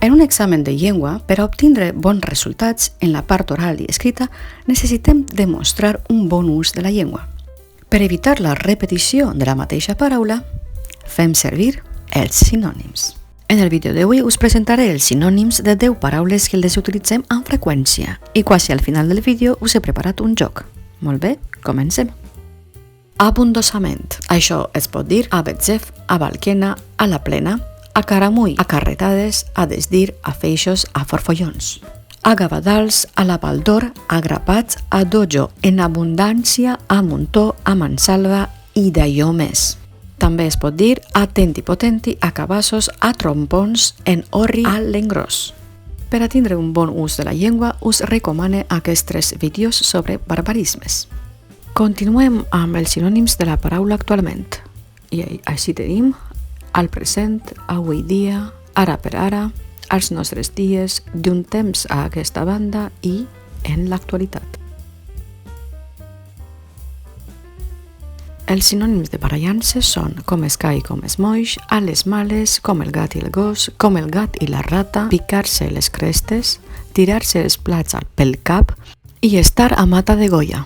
En un examen de llengua, per a obtindre bons resultats en la part oral i escrita, necessitem demostrar un bon ús de la llengua. Per evitar la repetició de la mateixa paraula, fem servir els sinònims. En el vídeo d'avui us presentaré els sinònims de 10 paraules que les utilitzem amb freqüència i quasi al final del vídeo us he preparat un joc. Molt bé, comencem. Abundosament. Això es pot dir a betzef, a balquena, a la plena, a caramull, a carretades, a desdir, a feixos, a forfollons. A gavadals, a la baldor, a grapats, a dojo, en abundància, a muntó, a mansalva i d'allò més. També es pot dir a tenti-potenti, a cabassos, a trompons, en orri, a l'engròs. Per a tindre un bon ús de la llengua, us recomane aquests 3 vídeos sobre barbarismes. Continuem amb els sinònims de la paraula actualment. I així tenim al present, avui dia, ara per ara, als nostres dies, d'un temps a aquesta banda i en l'actualitat. Els sinònims de barallances són com es cai, com es moix, a les males, com el gat i el gos, com el gat i la rata, picar-se les crestes, tirar-se els plats pel cap i estar a mata de goya.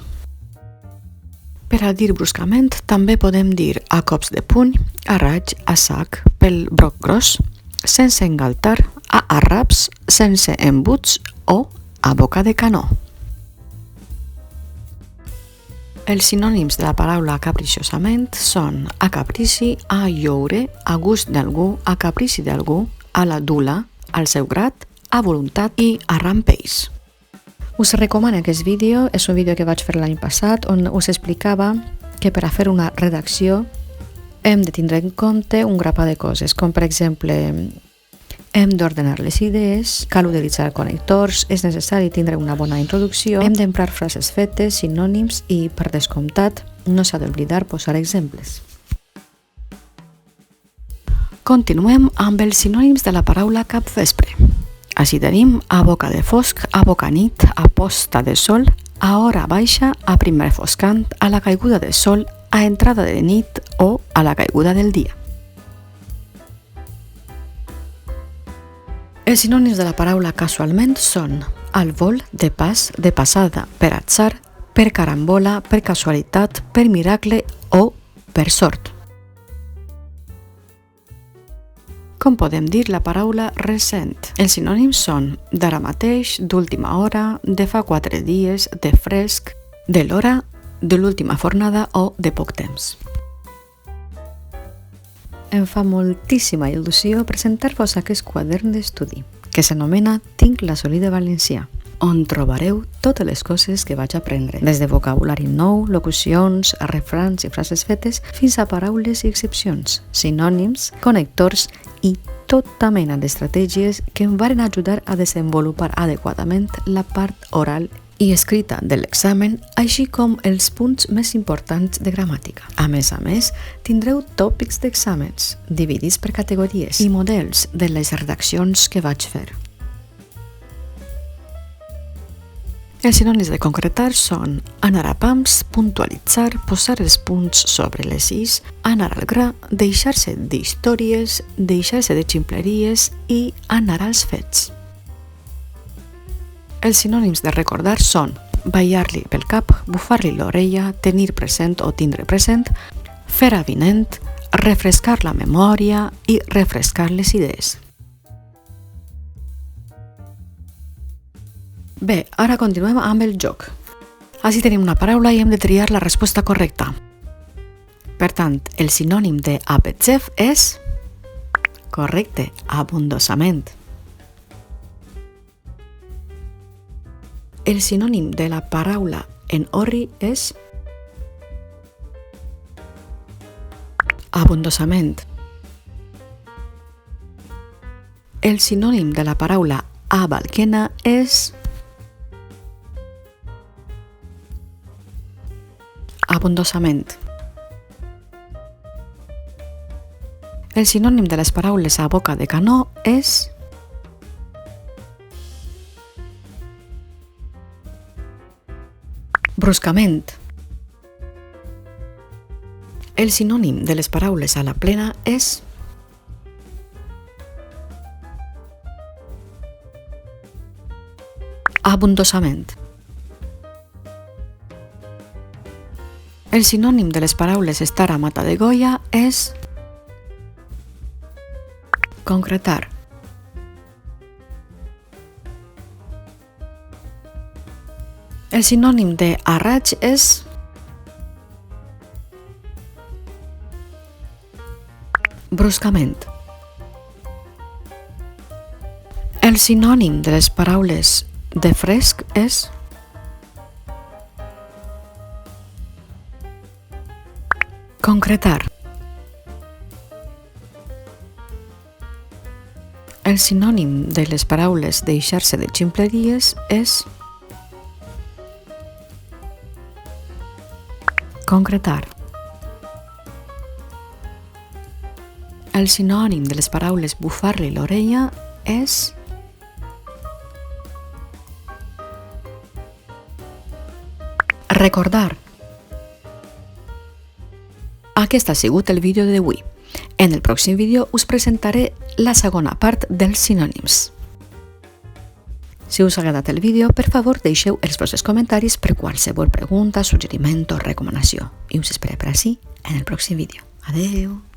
Per a dir bruscament, també podem dir a cops de puny, a raig, a sac, pel broc gros, sense engaltar, a arraps, sense embuts o a boca de canó. Els sinònims de la paraula capriciosament són a caprici, a lloure, a gust d'algú, a caprici d'algú, a la dula, al seu grat, a voluntat i a rampells. Us recomano aquest vídeo, és un vídeo que vaig fer l'any passat on us explicava que per a fer una redacció hem de tindre en compte un grapat de coses, com per exemple hem d'ordenar les idees, cal utilitzar connectors, és necessari tindre una bona introducció, hem d'emprar frases fetes, sinònims i, per descomptat, no s'ha d'oblidar posar exemples. Continuem amb els sinònims de la paraula capvespre. Així tenim a boca de fosc, a boca nit, a posta de sol, a hora baixa, a primer foscant, a la caiguda de sol, a entrada de nit o a la caiguda del dia. Els sinònims de la paraula casualment són al vol, de pas, de passada, per atzar, per carambola, per casualitat, per miracle o per sort. Com podem dir la paraula recent? Els sinònims són d'ara mateix, d'última hora, de fa 4 dies, de fresc, de l'hora, de l'última fornada o de poc temps. Em fa moltíssima il·lusió presentar-vos aquest quadern d'estudi, que s'anomena Tinc l'assolida valencià, on trobareu totes les coses que vaig aprendre, des de vocabulari nou, locucions, refrans i frases fetes, fins a paraules i excepcions, sinònims, connectors i tota mena d'estratègies que em varen ajudar a desenvolupar adequadament la part oral i escrita de l'examen, així com els punts més importants de gramàtica. A més, tindreu tòpics d'exàmens, dividits per categories i models de les redaccions que vaig fer. Els sinònims de concretar són anar a pams, puntualitzar, posar els punts sobre les is, anar al gra, deixar-se d'històries, deixar-se de ximpleries i anar als fets. Els sinònims de recordar són ballar-li pel cap, bufar-li l'orella, tenir present o tindre present, fer avinent, refrescar la memòria i refrescar les idees. Bé, ara continuem amb el joc. Així tenim una paraula i hem de triar la resposta correcta. Per tant, el sinònim de a betzef és correcte, abundosament. El sinònim de la paraula en orri és abundosament. El sinònim de la paraula a balquena és abundosament. El sinònim de les paraules a boca de canó és bruscament. El sinònim de les paraules a la plena és abundosament. El sinònim de les paraules estar a mata de Goya és concretar. El sinònim de a raig és bruscament. El sinònim de les paraules de fresc és concretar. El sinònim de les paraules deixar-se de ximpleries és concretar. El sinònim de les paraules bufar-li l'orella és recordar. Aquest ha sigut el vídeo d'avui. En el pròxim vídeo us presentaré la segona part dels sinònims. Si us ha agradat el vídeo, per favor deixeu els vostres comentaris per qualsevol pregunta, suggeriment o recomanació. I us espero per ací en el pròxim vídeo. Adeu!